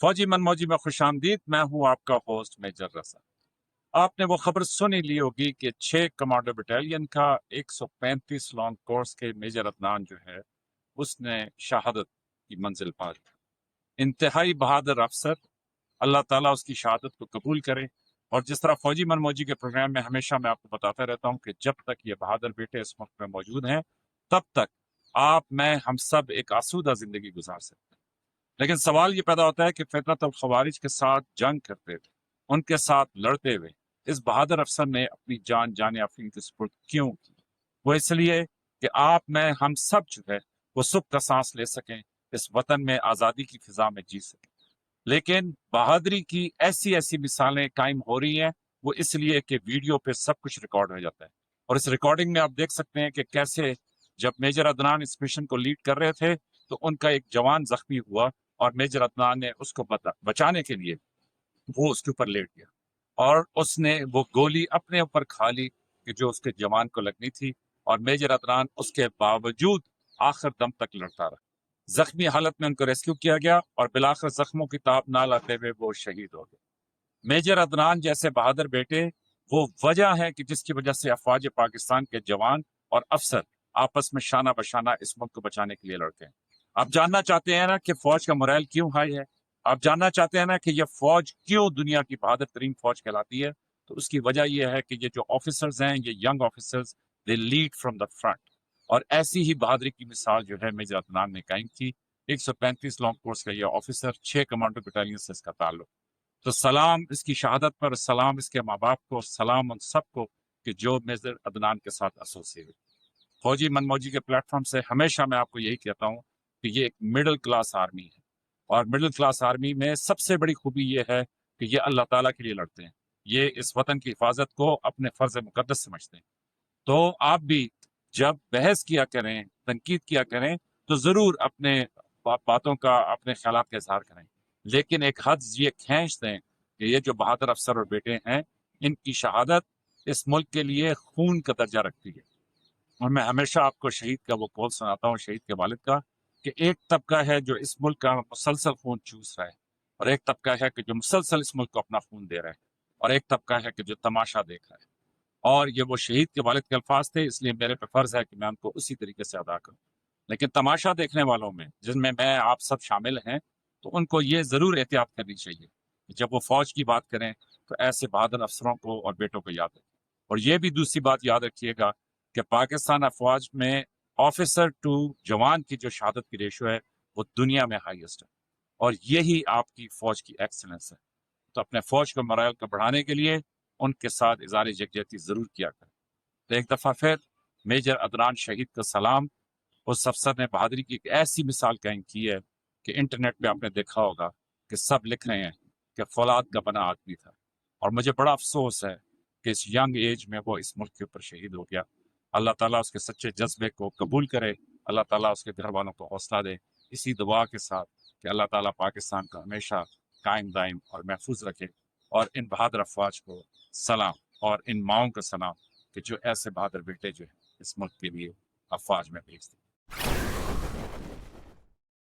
फौजी मनमौजी में खुशामदीद। मैं हूं आपका होस्ट मेजर रजा। आपने वो खबर सुन ही ली होगी कि 6 कमांडो बटालियन का 135 लॉन्ग कोर्स के मेजर अदनान जो है उसने शहादत की मंजिल पा ली। इंतहाई बहादुर अफसर, अल्लाह ताला उसकी शहादत को कबूल करे। और जिस तरह फौजी मनमौजी के प्रोग्राम में हमेशा मैं आपको बताता रहता हूँ कि जब तक ये बहादुर बेटे इस मुल्क में मौजूद हैं तब तक आप, मैं, हम सब एक आसूदा जिंदगी गुजार सकते हैं। लेकिन सवाल ये पैदा होता है कि फितरत और खवारिज के साथ जंग करते हुए, उनके साथ लड़ते हुए इस बहादुर अफसर ने अपनी जान जाने अफरीन की सुपुर्द क्यों की? वो इसलिए कि आप, मैं, हम सब जो है वो सुख का सांस ले सकें, इस वतन में आज़ादी की फिजा में जी सकें। लेकिन बहादुरी की ऐसी ऐसी मिसालें कायम हो रही हैं, वो इसलिए कि वीडियो पे सब कुछ रिकॉर्ड हो जाता है। और इस रिकॉर्डिंग में आप देख सकते हैं कि कैसे जब मेजर अदनान इस मिशन को लीड कर रहे थे तो उनका एक जवान जख्मी हुआ और मेजर अदनान ने उसको बचाने के लिए वो उसके ऊपर लेट गया और उसने वो गोली अपने ऊपर खा ली कि जो उसके जवान को लगनी थी। और मेजर अदनान उसके बावजूद आखिर दम तक लड़ता रहा। जख्मी हालत में उनको रेस्क्यू किया गया और बिलाखिर जख्मों की ताब ना लाते हुए वो शहीद हो गए। मेजर अदनान जैसे बहादुर बेटे वो वजह है कि जिसकी वजह से अफवाज पाकिस्तान के जवान और अफसर आपस में शाना बशाना इस मुल्क को बचाने के लिए लड़ते हैं। आप जानना चाहते हैं ना कि फौज का मोरल क्यों हाई है? आप जानना चाहते हैं ना कि यह फौज क्यों दुनिया की बहादुर तरीन फौज कहलाती है? तो उसकी वजह यह है कि ये जो ऑफिसर्स हैं, ये young officers, they lead from the front. और ऐसी ही बहादुरी की मिसाल जो है मेजर अदनान ने कायम की। 135 लॉन्ग कोर्स का यह ऑफिसर, 6 कमांडो बटालियन से इसका ताल्लुक। तो सलाम इसकी शहादत पर, सलाम इसके माँ बाप को, सलाम उन सबको कि जो मेजर अदनान के साथ एसोसिएट। फौजी मनमौजी के प्लेटफॉर्म से हमेशा मैं आपको यही कहता हूँ कि ये एक मिडिल क्लास आर्मी है। और मिडिल क्लास आर्मी में सबसे बड़ी खूबी ये है कि ये अल्लाह ताला के लिए लड़ते हैं। ये इस वतन की हिफाजत को अपने फर्ज मुकद्दस समझते हैं। तो आप भी जब बहस किया करें, तनकीद किया करें, तो जरूर अपने बातों का, अपने ख्यालात का इजहार करें। लेकिन एक हद ये खींच दें कि ये जो बहादुर अफसर और बेटे हैं, इनकी शहादत इस मुल्क के लिए खून का दर्जा रखती है। और मैं हमेशा आपको शहीद का वो कौल सुनाता हूँ, शहीद के वालिद का, कि एक तबका है जो इस मुल्क का मुसलसल खून चूस रहा है, और एक तबका है कि जो मुसलसल इस मुल्क को अपना खून दे रहा है, और एक तबका है कि जो तमाशा देख रहा है। और ये वो शहीद के वालिद के अल्फाज थे, इसलिए मेरे पे फर्ज है कि मैं उनको उसी तरीके से अदा करूं। लेकिन तमाशा देखने वालों में, जिनमें मैं आप सब शामिल हैं, तो उनको ये जरूर एहतियात करनी चाहिए कि जब वो फौज की बात करें तो ऐसे बहादुर अफसरों को और बेटों को याद रखें। और ये भी दूसरी बात याद रखिएगा कि पाकिस्तान अफवाज में ऑफिसर टू जवान की जो शहादत की रेशो है वो दुनिया में हाईएस्ट है। और यही आपकी फौज की एक्सीलेंस है। तो अपने फौज को मोरल को बढ़ाने के लिए उनके साथ इज़हार यकजहती जरूर किया करें। तो एक दफ़ा फिर मेजर अदनान शहीद का सलाम। उस अफसर ने बहादुरी की एक ऐसी मिसाल कायम की है कि इंटरनेट पे आपने देखा होगा कि सब लिख रहे हैं कि फौलाद का बना आदमी था। और मुझे बड़ा अफसोस है कि इस यंग एज में वो इस मुल्क के ऊपर शहीद हो गया। अल्लाह ताला उसके सच्चे जज्बे को कबूल करे, अल्लाह ताला उसके घर वालों को हौसला दे, इसी दुआ के साथ कि अल्लाह ताला पाकिस्तान को हमेशा कायम दायम और महफूज रखे। और इन बहादुर अफवाज को सलाम, और इन माओं का सलाम कि जो ऐसे बहादुर बेटे जो है इस मुल्क के लिए अफवाज में भेजते हैं।